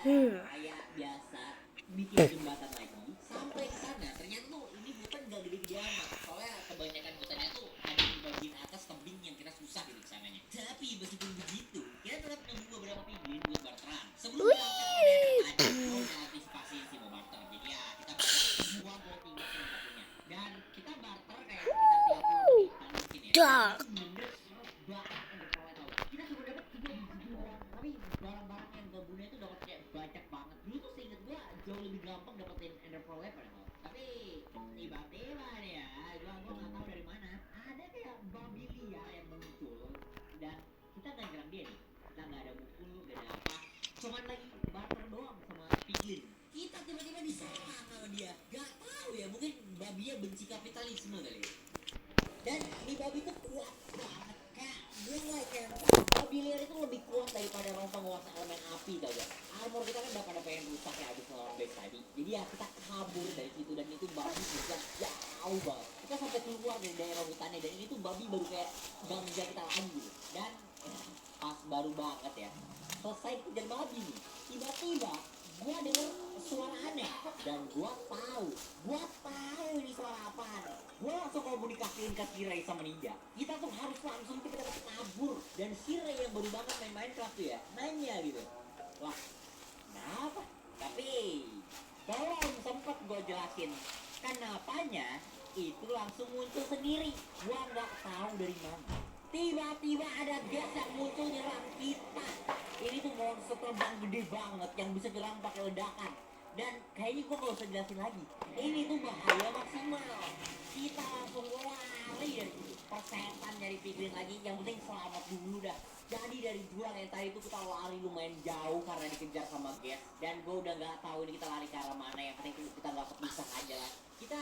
kayak biasa bikin jembatan lagi sampai ke sana. Ternyata tuh ini hutan gak gede-gede amat. Soalnya kebanyakan hutannya tuh ada di bagian atas tebing yang kita susah gitu kesananya. Tapi meskipun begitu, kita tetap nemu beberapa piglin buat barteran. Sebelum berangkat ke daerah tadi, gua udah antisipasi sih mau barter. Jadi ya kita barter semua clothing yang kita punya. Dan kita barter kayak sekitar 30 menitan mungkin ya. Dan itu bener-bener seret banget underpower tau. Kita cuma dapat 2 biji doang. Tapi barang-barang yang gabungan itu dapat kayak banyak banget. Dulu tuh seinget gua jauh lebih gampang dapetin underpower padahal. Tapi tiba-tiba nih ya, gua nggak tahu dari mana ada kayak babi liar yang muncul dan kita nggak nyerang dia nih. Kita nggak ada mukul, nggak ada apa. Cuman lagi barter doang sama piglin. Kita tiba-tiba diserang sama dia. Gak tahu ya, mungkin babinya benci kapitalisme kali ya. Dan di babi itu kuat banget, kayak gue nggak kayak babi liar itu lebih kuat daripada orang penguasa elemen api tau gak. Armor kita kan udah pada pengen rusak ya abis lawan base tadi, jadi ya kita kabur dari situ. Dan itu babi juga jauh banget, kita sampai keluar dari daerah hutannya. Dan ini tuh babi baru kayak gangga kita lagi gitu. Dan pas baru banget ya selesai dikejar babi nih, tiba-tiba gua denger suara aneh. Dan gua tahu ini suara apaan. Gua langsung komunikasiin ke Shirai sama Ninja, kita tuh harus langsung kita kabur. Dan Shirai yang baru banget main Minecraft tuh ya nanya gitu, wah kenapa? Tapi belum sempet gue jelasin kenapanya, itu langsung muncul sendiri. Gua nggak tahu dari mana tiba-tiba ada gas yang muncul nyerang kita. Ini tuh monster terbang gede banget yang bisa nyerang pakai ledakan. Dan kayaknya gua gak usah jelasin lagi, ini tuh bahaya maksimal. Kita langsung lari dari situ, persetan nyari piglin lagi. Yang penting selamat dulu dah. Jadi dari jurang yang tadi tuh kita lari lumayan jauh karena dikejar sama gas. Dan gue udah nggak tahu ini kita lari ke arah mana. Yang penting kita nggak kepisah aja lah. Kita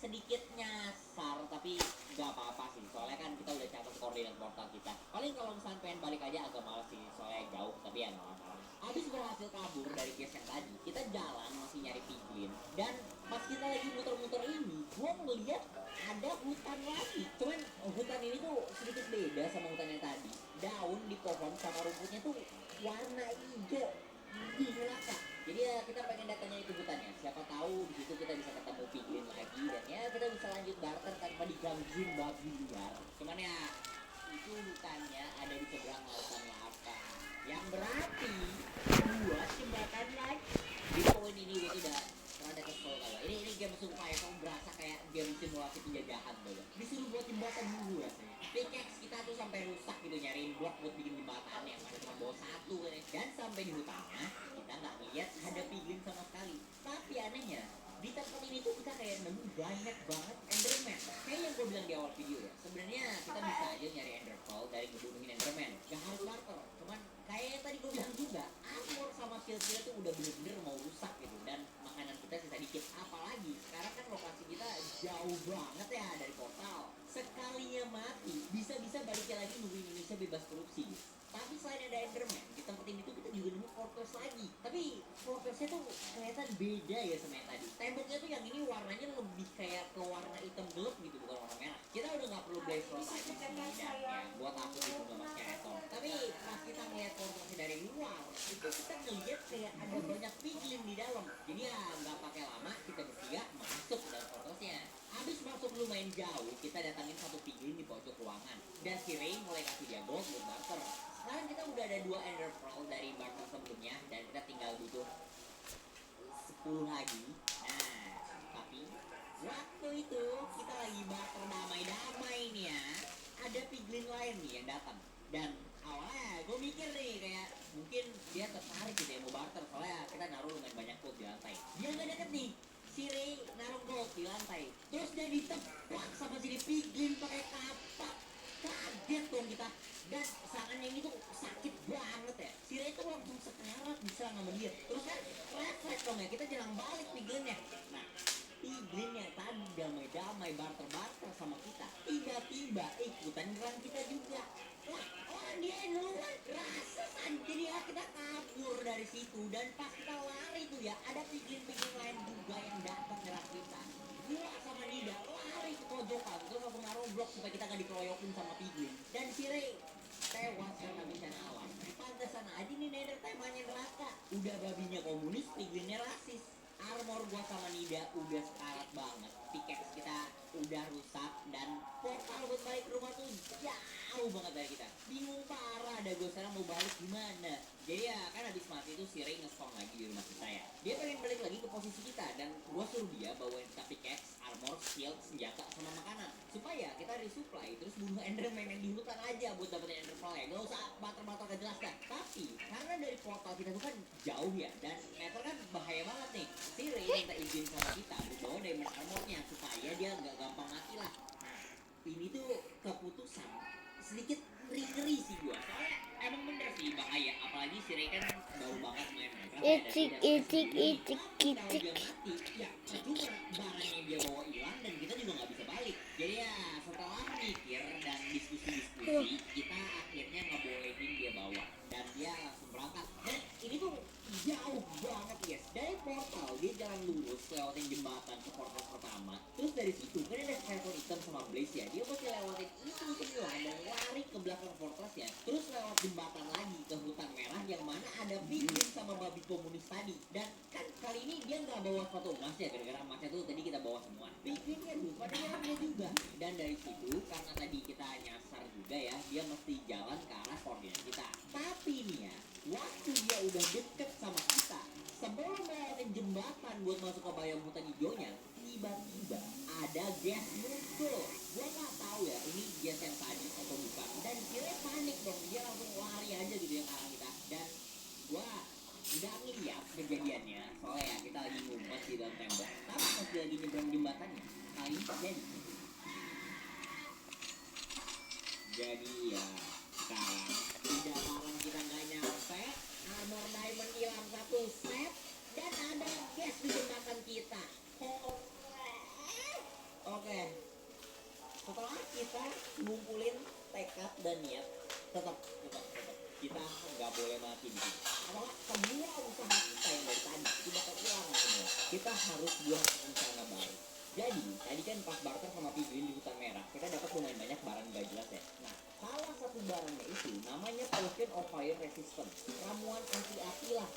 sedikit nyasar tapi nggak apa-apa sih, soalnya kan kita udah catat koordinat portal kita. Paling kalau misalnya pengen balik aja agak males sih soalnya jauh, tapi ya nggak masalah. Abis berhasil kabur dari case yang tadi, kita jalan masih nyari piglin. Dan pas kita lagi muter-muter ini, gua ngeliat ada hutan lagi. Cuman hutan ini tuh sedikit beda sama hutan yang tadi. Daun di pohon sama rumputnya tuh warna hijau. Gila kak. Jadi ya kita pengen datangnya itu hutannya. Siapa tahu di situ kita bisa ketemu piglin lagi dan ya kita bisa lanjut barter tanpa digangguin babi liar. Cuman ya itu hutannya ada di seberang lautan lava. Yang berarti buat jembatan lagi. Di poin ini gue udah rada kesel kalau ini game survival berasa kayak game simulasi penjajahan tuh. Disuruh buat jembatan dulu rasanya. Pickaxe kita tuh sampai rusak gitu nyariin blok buat bikin jembatan yang mana cuma bawa satu kan. Dan sampai di hutannya kita nggak lihat ada piglin sama sekali. Tapi anehnya di tempat ini tuh kita kayak nemu banyak banget enderman. Kayak yang gue bilang di awal video ya, sebenarnya kita bisa aja nyari enderpearl dari ngebunuhin enderman, gak harus barter. Cuman kayak yang tadi gue bilang juga, armor sama shield kita tuh udah bener-bener mau rusak gitu. Dan makanan kita sisa dikit. Apalagi sekarang kan lokasi kita jauh banget ya dari portal. Sekalinya mati bisa-bisa baliknya lagi nunggu Indonesia bebas korupsi. Tapi selain ada enderman di tempat ini tuh kita juga nemu fortress lagi. Tapi fortressnya tuh kelihatan beda ya sama yang tadi. Temboknya tuh yang ini warnanya lebih kayak ke warna hitam gelap gitu, bukan warna merah. Kita udah nggak perlu blaze rod lagi ya, buat aku itu nggak pakai retor. Tapi pas kita ngeliat fortressnya dari luar, itu kita ngeliat kayak ada banyak piglin di dalam. Jadi ya nggak pakai lama, kita bertiga masuk ke dalam fortressnya. Habis masuk lumayan jauh, kita datangin satu piglin di pojok ruangan. Dan si Ray mulai kasih dia gold buat barter. Sekarang kita udah ada 2 ender pearl dari barter sebelumnya dan kita tinggal butuh 10 lagi. Nah, tapi waktu itu kita lagi barter damai-damai nih ya, ada piglin lain nih yang datang. Dan awalnya gue mikir nih kayak mungkin dia tertarik gitu ya mau barter, soalnya kita naruh lumayan banyak gold di lantai. Dia nggak deket nih, si Ray naruh gold di lantai, terus dia ditebak sama si piglin pakai kapak. Kaget dong kita. Dan serangannya ini tuh sakit banget ya. Si Ray tuh langsung sekarat diserang sama dia. Terus kan refleks dong ya, kita jalan balik piglinnya. Nah, piglinnya tadi damai-damai barter-barter sama kita, tiba-tiba ikutan nyerang kita juga. Wah, dia yang duluan rasa kan. Jadi ya kita kabur dari situ. Dan pas kita lari tuh ya, ada piglin-piglin lain juga yang datang nyerang kita. Gua sama Nida lari ke pojokan, terus aku naruh blok supaya kita gak dikeroyokin sama piglin. Dan si Ray tewas karena bencana alam. pantesan aja nih Nether temanya neraka. Udah babinya komunis, piglinnya rasis. Armor gua sama Nida udah sekarat banget. Pickaxe kita udah rusak dan portal buat balik ke rumah tuh jauh banget dari kita. Bingung parah, ada gue sekarang mau balik gimana. Jadi ya kan habis mati tuh si Ray nge-spawn lagi di rumah kita ya. Dia pengen balik lagi ke posisi kita dan gua suruh dia bawain kita pickaxe, armor, shield, senjata sama makanan supaya kita resupply terus bunuh enderman yang di hutan aja buat dapetin ender pearl ya. Gak usah bater-bater gak jelas dah. Tapi karena dari portal kita tuh kan jauh ya dan Nether kan bahaya banget nih. Si Ray minta izin sama kita buat bawa diamond armornya supaya dia gak gampang mati lah. Ini tuh keputusan sedikit ngeri sih gua soalnya emang bener sih bahaya apalagi si Ray kan baru banget main Minecraft ya, dan Icik, tidak icik, icik, tahu dia icik. mati ya percuma barang yang dia bawa hilang dan kita juga nggak bisa balik. Jadi ya setelah mikir dan diskusi kita akhirnya ngebolehin dia bawa dan dia langsung berangkat dan ini tuh jauh banget guys dari portal dia jalan lurus lewatin jembatan ke portal pertama terus dari situ kan ada skeleton hitam sama blaze ya dia pasti lewatin itu semua dan lari ke belakang fortress ya terus lewat jembatan lagi ke hutan merah yang mana ada piglin sama babi komunis tadi dan kan kali ini dia nggak bawa sepatu emas ya gara-gara emasnya tuh tadi kita bawa semua piglinnya tuh pada nyerangnya juga dan dari situ karena tadi kita nyasar juga ya dia mesti jalan ke arah koordinat kita tapi nih ya waktu dia udah deket sama kita sebelum melewatin jembatan buat masuk ke bayam hutan hijaunya tiba-tiba ada gas muncul gua nggak tahu ya ini gas yang tadi atau bukan dan dia panik dong dia langsung lari aja gitu ya ke arah kita dan gua nggak ngeliat kejadiannya soalnya ya kita lagi ngumpet di dalam tembok tapi pas dia lagi nyebrang jembatannya kali ini terjadi jadi ya sekarang udah barang kita nggak nyampe armor diamond hilang satu set dan ada gas di jembatan kita oke setelah kita ngumpulin tekad dan niat tetap kita nggak boleh mati di sini apalagi semua usaha kita yang dari tadi kita hilang semua kita harus buat rencana baru jadi tadi kan pas barter sama piglin di hutan merah kita dapat lumayan banyak barang gak jelas ya nah salah satu barangnya itu namanya potion of fire resistance ramuan anti api lah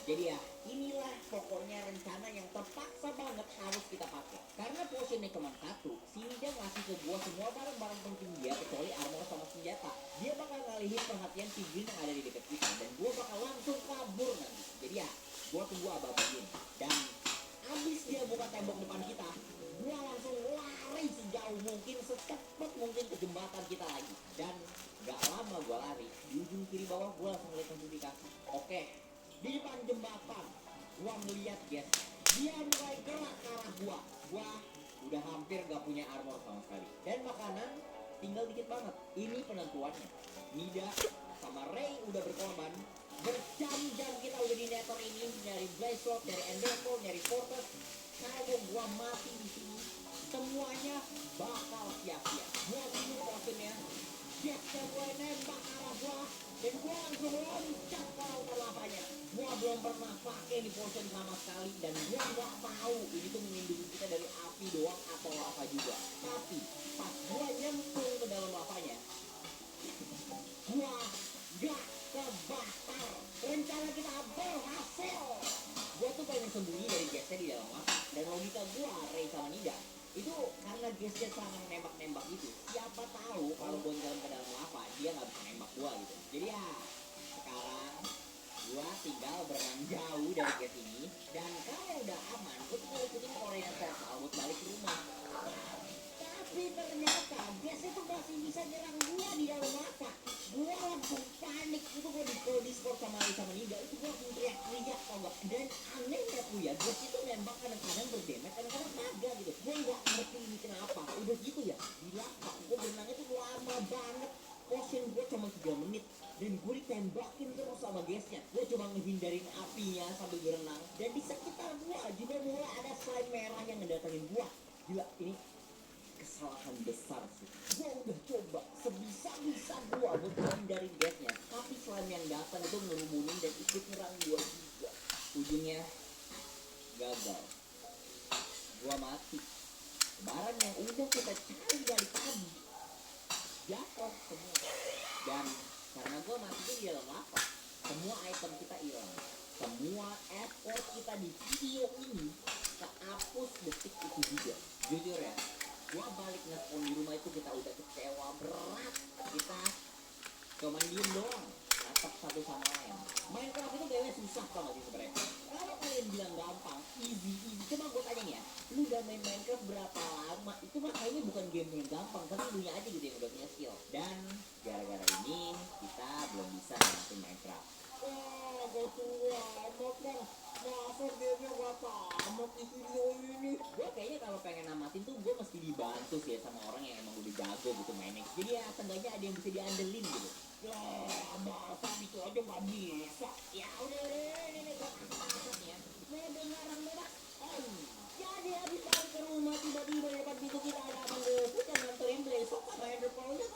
jadi ya inilah pokoknya rencana yang terpaksa banget harus kita pakai karena potionnya cuma satu sini dia ngasih ke gua semua barang-barang penting dia kecuali armor sama senjata dia bakal ngalihin perhatian piglin yang ada di dekat kita dan gua bakal langsung kabur nanti jadi ya gua tunggu abang ini dan abis dia buka tembok depan kita gua langsung lari sejauh mungkin secepat mungkin ke jembatan kita lagi dan gak lama gua lari di ujung kiri bawah gua langsung lihat notifikasi oke di depan jembatan gua ngeliat guys dia mulai gerak ke arah gua udah hampir gak punya armor sama sekali dan makanan tinggal dikit banget ini penentuannya Nida sama Ray udah berkorban berjam-jam kita udah di nether ini nyari blaze sword, nyari ender pearl, nyari fortress kalau gua mati di sini semuanya bakal sia-sia gua bingung potionnya gasnya mulai nembak ke arah gua dan gua langsung loncat ke lautan lavanya gua belum pernah pakai di potion sama sekali dan gua nggak tahu ini tuh melindungi kita dari api doang atau lava juga tapi pas gua nyemplung ke dalam lavanya gua gak kebakar rencana kita berhasil gua tuh pengen sembunyi dari gasnya di dalam lava dan logika gua Ray sama Nida itu karena gasnya sangat nembak-nembak itu siapa tahu kalau gua jalan ke dalam lava dia nggak bisa nembak gua gitu jadi ya sekarang gua tinggal berenang jauh dari gas ini dan kalau udah aman gua tinggal ikutin koordinat portal buat balik ke rumah tapi ternyata gas itu masih bisa nyerang gua di dalam lava gua langsung panik itu gua di Discord sama Ali sama Nida itu gua langsung teriak-teriak tau gak dan anehnya tuh ya gas itu nembak kadang-kadang berdemet kadang-kadang kagak gitu gua nggak ngerti ini kenapa udah gitu ya di lava gua berenangnya tuh lama banget potion gua cuma 3 menit dan gue ditembakin terus sama gasnya gue coba ngehindarin apinya sambil berenang dan di sekitar gue juga mulai ada slime merah yang ngedatangin gue gila ini kesalahan besar sih gue udah coba sebisa-bisa gue buat menghindari gasnya tapi slime yang datang itu ngerumunin dan ikut nyerang gue juga ujungnya gagal gue mati barang yang udah kita cari dari tadi jatuh semua dan Karena gue masukin di dalam lava, semua item kita hilang, semua effort kita di video ini kehapus detik itu juga. Jujur ya, gue balik nge-spawn di rumah itu kita udah kecewa berat, kita cuma diem doang, natap satu sama lain. Minecraft itu kayaknya susah tau gak sih sebenarnya. Kalau kalian bilang gampang, easy, coba gue tanya nih ya, lu udah main Minecraft berapa lama? Itu mah kayaknya bukan game yang gampang, tapi lu aja gitu yang udah punya skill. Dan gara-gara ini kita belum bisa namatin Minecraft. Wah, gue tua amat kan. Masa gamenya gak tamat di video ini? Gue kayaknya kalau pengen namatin tuh gue mesti dibantu sih sama orang yang emang udah jago gitu mainnya. Jadi ya seenggaknya ada yang bisa diandelin gitu. Ya, masa itu aja gak bisa. Ya udah ini gue angkat ya. Kedengaran bebas on. Jadi habis balik ke rumah tiba-tiba di depan pintu kita ada abang gue yang nganterin besok sama Ender Pearl-nya.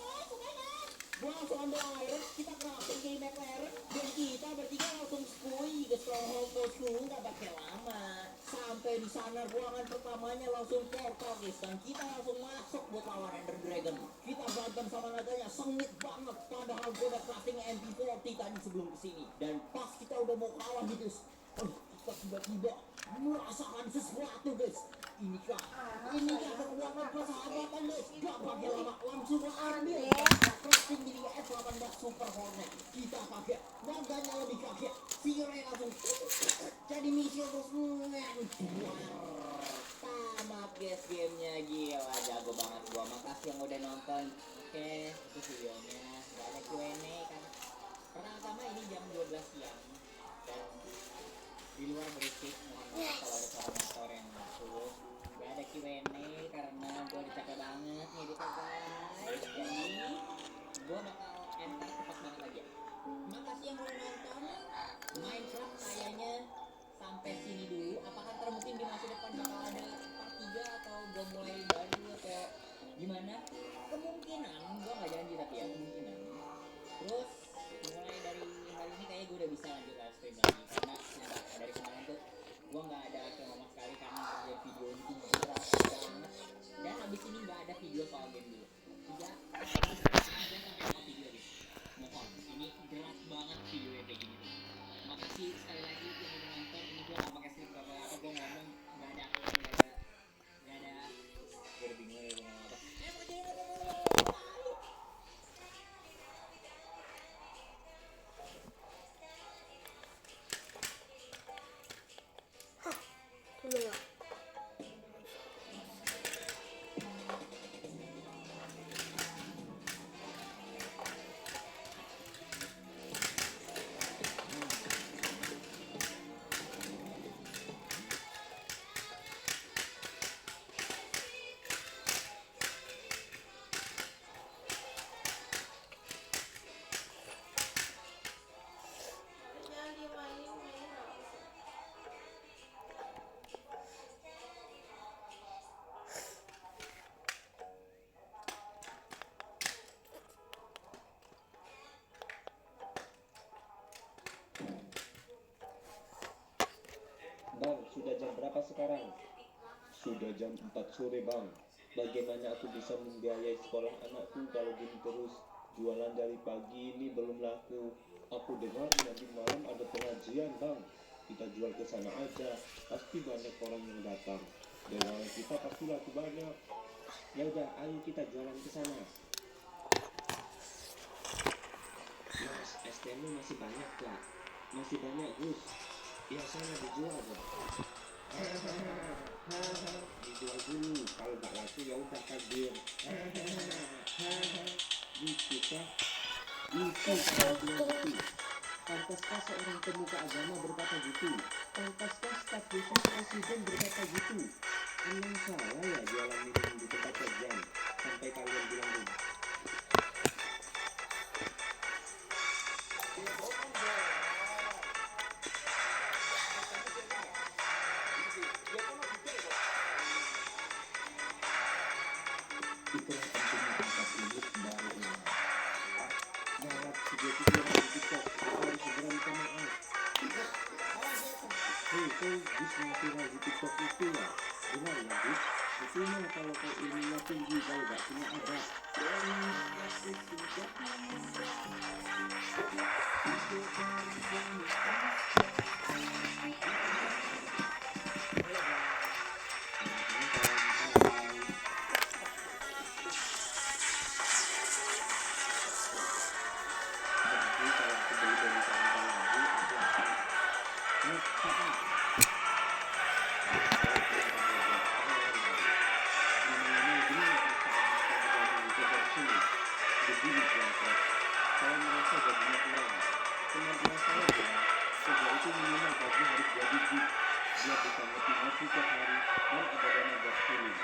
Gua langsung ambil iron, kita crafting game McLaren, dan kita bertiga langsung skui ke stronghold bosku, nggak pakai lama. Sampai di sana ruangan pertamanya langsung portal guys, dan kita langsung masuk buat lawan Ender Dragon. Kita berantem sama naganya sengit banget, padahal gua udah crafting MP40 tadi sebelum kesini. Dan pas kita udah mau kalah gitu, kita tiba-tiba merasakan sesuatu guys. Inikah kekuatan persahabatan guys. Gak pakai lama, langsung ambil crafting jadi F18 Super Hornet. Kita pakai naganya lebih kaget, Sire langsung jadi misil terus tamat guys gamenya. Gila jago banget gua. Makasih yang udah nonton. Oke, itu videonya. Gak ada Q&A kan. Pertama ini jam 12 siang dan di luar berisik. Mohon maaf kalau ada suara motor yang masuk. Gak ada Q&A karena gue udah capek banget nih di guys. Jadi gue bakal enter cepat banget aja. Makasih yang udah nonton. Minecraft kayaknya sampai sini dulu. Apakah ntar mungkin di masa depan bakal ada part 3 atau gue mulai baru atau gimana? Kemungkinan, gue gak janji tapi ya kemungkinan. Terus mulai dari hari ini kayaknya gue udah bisa lanjut live stream lagi. Karena sumpah dari kemarin tuh gue gak ada film sama sekali karena kerja video itu berat banget. Dan abis ini gak ada video soal game dulu. Tidak ada sama video guys. Mohon, ini berat banget video yang kayak gini. Makasih sekali lagi yang udah nonton. Ini gue gak pakai skrip apa-apa, gue ngomong gak ada gue udah bingung ya gue ngomong apa. Bang, sudah jam berapa sekarang? Sudah jam 4 sore bang. Bagaimana aku bisa membiayai sekolah anakku kalau gini terus? Jualan dari pagi ini belum laku. Aku dengar nanti malam ada pengajian bang. Kita jual ke sana aja, pasti banyak orang yang datang. Dagangan kita pasti laku banyak. Ya udah, ayo kita jualan ke sana. Mas, es tehmu masih banyak lah. Masih banyak Gus. Ya sana dijual dong. Dijual dulu, kalau nggak laku ya udah takdir. Gitu kah? Itu kalau bilang gitu. Pantaskah seorang pemuka agama berkata gitu? Pantaskah staf khusus presiden berkata gitu? Emang salah ya jualan minum di tempat kajian? Sampai kalian bilang gitu. Itulah pentingnya tempat ini baru ini. Garap video di TikTok harus segera minta maaf. Hei, Gus yang viral di TikTok itu ya, benar ya Gus? Itu mah kalau ke ilmunya tinggi kalau gak punya obat. Berarti kalau aku beli dari tahun-tahun lalu aku akan papa begini proses. Saya merasa gajinya kurang. Kemampuan saya adalah kerja itu minimal gaji harus 2 digit biar bisa motivasi tiap hari dan ada dana buat kuliah.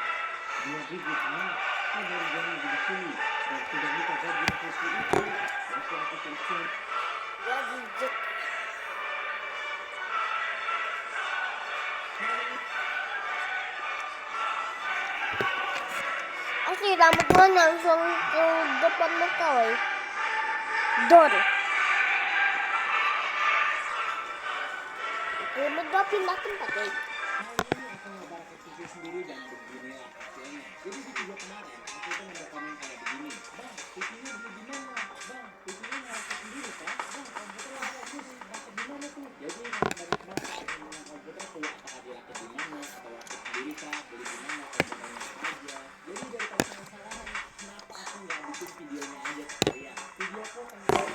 2 digit mah, saya baru jalan di sini dan sudah minta gaji seperti itu. Masih aku selesai. Ya gigit. Asli rambut gua langsung ke depan muka woy. Dor. Rambut gua pindah tempat woy. Kali ini aku nyoba ke TV sendiri dan beginilah hasilnya. Jadi di video kemarin aku itu ada komen kayak begini. Bang, TV-nya beli di mana? Bang, TV-nya ngerakit sendiri kan? Bang, komputernya bagus. Rakit di mana tuh? Jadi banyak banget yang punya komputer tuh apakah dirakit di mana atau rakit sendiri kah? Beli di mana? Komputernya apa aja? Jadi dari permasalahan kenapa aku nggak bikin videonya aja sekalian? Videoku tentang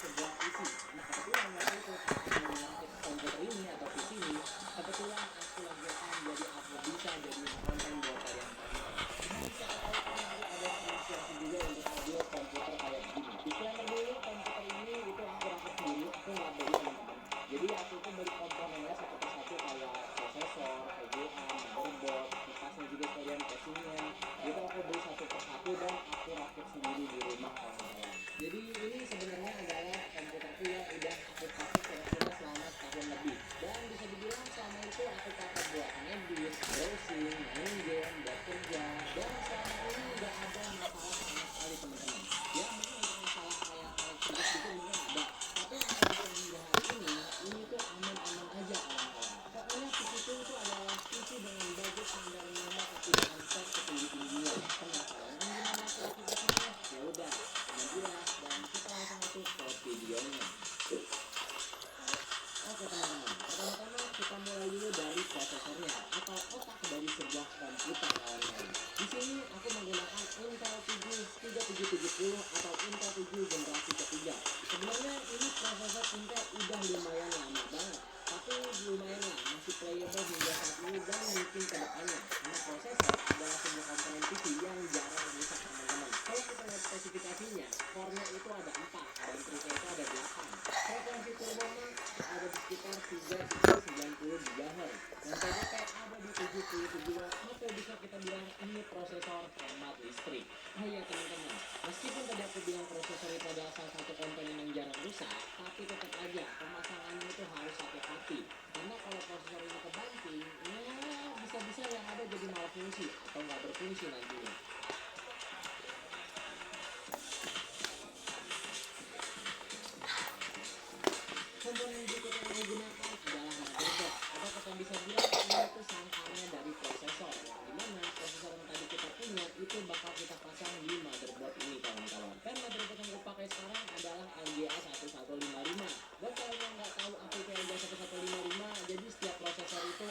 sebuah isi. Nah kebetulan waktu itu aku mau merakit komputer ini atau PC ini. Kebetulan aku lagi akan jadi upload bisa jadi konten buat kalian tonton. Dan siapa tahu kan nanti ada inspirasi juga untuk audio komputer kayak begini. Disclaimer dulu, komputer ini itu aku rakit sendiri, aku nggak beli teman-teman. Jadi aku tuh beli komponennya satu persatu kayak prosesor, VGA, motherboard, kipasnya juga sekalian casingnya. Itu aku beli satu persatu dan aku rakit sendiri di rumah kawan-kawan. Jadi ini sebenarnya adalah komputerku yang udah aku pakai kira-kira selama setahun lebih. Dan bisa dibilang selama itu aku pakai buat ngedit, browsing, main game, bekerja. Dan selama ini nggak ada masalah sama sekali teman-teman. Ya mungkin ada masalah kayak sedikit gitu mungkin ada. Tapi yang sampai hingga hari ini tuh aman-aman aja kawan-kawan. Pokoknya PC itu adalah PC dengan budget yang dari nomor tidak set setinggi-tingginya. Penasaran gimana kualifikasinya? Ya udah, jelas dan kita langsung masuk ke videonya. Oke teman-teman, pertama-tama kita mulai dulu dari prosesornya atau otak dari sebuah komputer kawan-kawan. Di sini aku menggunakan Intel 7 3770 atau Intel 7 generasi ketiga. Sebenarnya ini prosesor Intel udah lumayan lama banget, tapi lumayan lah masih playable hingga saat ini dan mungkin ke depannya. Karena prosesor adalah sebuah komponen PC yang jarang rusak teman-teman. Kalau kita lihat spesifikasinya, core-nya itu ada 4 dan tree-nya itu ada 8. Frekuensi turbonya ada di sekitar 3090 GHz dan TDP ada di 77 watt atau bisa kita bilang ini prosesor hemat listrik. Oh iya teman-teman, meskipun tadi aku bilang prosesor itu adalah salah satu komponen yang jarang rusak, tapi tetap aja pemasangannya itu harus hati-hati karena kalau prosesor ini kebanting, ya bisa-bisa yang ada jadi malfungsi atau nggak berfungsi nantinya. Komponen berikut yang digunakan adalah motherboard atau kita bisa bilang ini itu sangkarnya dari prosesor yang dimana prosesor yang tadi kita punya itu bakal kita pasang di motherboard ini kawan-kawan. Dan motherboard yang aku pakai sekarang adalah LGA 1155. Buat kalian yang nggak tahu apa itu LGA 1155, jadi setiap prosesor itu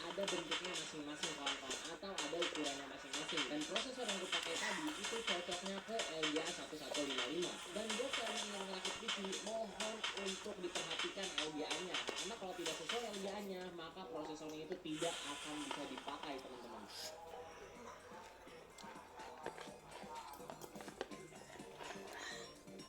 ada bentuknya masing-masing kawan-kawan atau ada ukurannya masing-masing. Dan prosesor yang aku pakai tadi itu cocoknya ke LGA 1155. Dan buat kalian yang ngerakit PC, mohon untuk diperhatikan LGA-nya karena kalau tidak sesuai LGA-nya maka prosesornya itu tidak akan bisa dipakai teman-teman.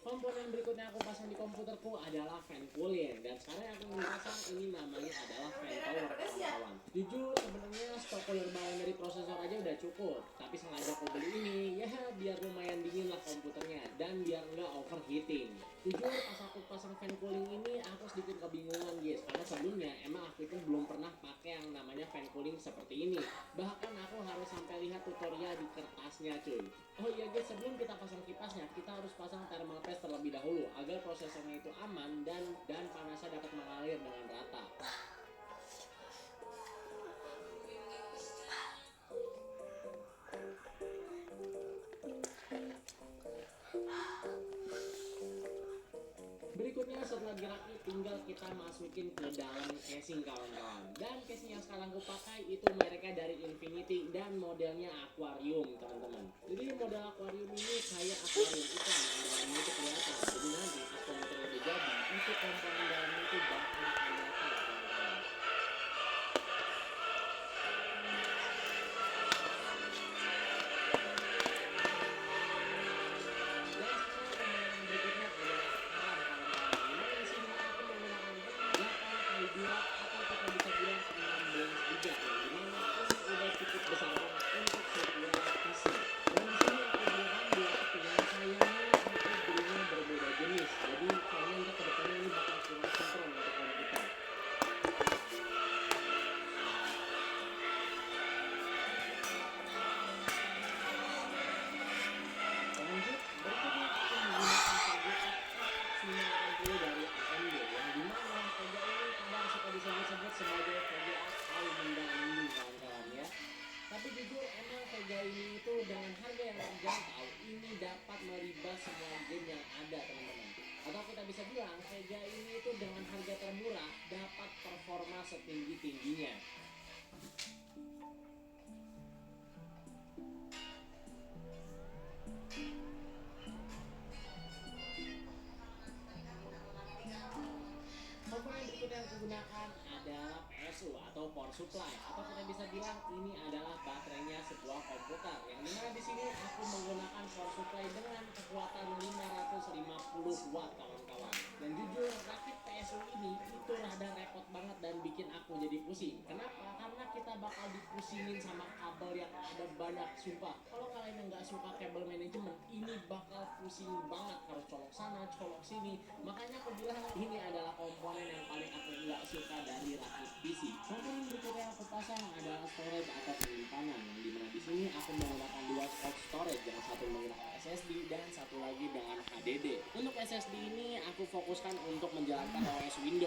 Komponen berikutnya aku pasang di komputerku adalah fan cooling dan sekarang aku pasang ini namanya adalah fan power kawan-kawan. Jujur sebenarnya stok cooler bahan dari prosesor aja udah cukup, tapi sengaja aku beli ini ya biar lumayan dingin lah komputernya dan biar nggak overheating. Jujur pas aku pasang fan cooling ini aku sedikit kebingungan guys karena sebelumnya emang aku itu belum pernah pakai yang namanya fan cooling seperti ini. Bahkan aku harus sampai lihat tutorial di kertasnya cuy. Oh iya guys, sebelum kita pasang kipasnya kita harus pasang thermal paste terlebih dahulu agar prosesornya itu aman dan panasnya dapat mengalir dengan rata. kita masukin ke dalam casing kawan-kawan. Dan casing yang sekarang gue pakai itu mereknya dari Infinity dan modelnya aquarium teman-teman. Jadi model aquarium ini kayak aquarium ikan yang dalamnya itu kelihatan. Jadi nanti pas komputer udah jadi, itu komponen dalamnya itu bakal kelihatan kawan-kawan. Tapi jujur emang Vega ini itu dengan harga yang terjangkau ini dapat meribas semua game yang ada teman-teman. Atau kita bisa bilang Vega ini itu dengan harga termurah dapat performa setinggi-tingginya. Komponen berikut yang digunakan adalah PSU atau power supply, atau kita bisa bilang ini adalah baterainya sebuah komputer. Yang dimana di sini aku menggunakan power supply dengan kekuatan 550 watt kawan-kawan. Dan jujur rakit PSU ini itu rada repot banget dan bikin aku jadi pusing. Kenapa? Karena kita bakal dipusingin sama kabel yang ada banyak. Sumpah, kalau kalian yang nggak suka kabel manajemen, ini bakal pusing banget, harus colok sana, colok sini. Makanya aku bilang ini adalah komponen yang paling aku nggak suka dari rakit PC. Komponen berikutnya yang aku pasang adalah storage atau penyimpanan, yang dimana di sini aku menggunakan dua spot storage, yang satu menggunakan SSD dan satu lagi dengan HDD. Untuk SSD ini aku fokuskan untuk menjalankan OS Windows.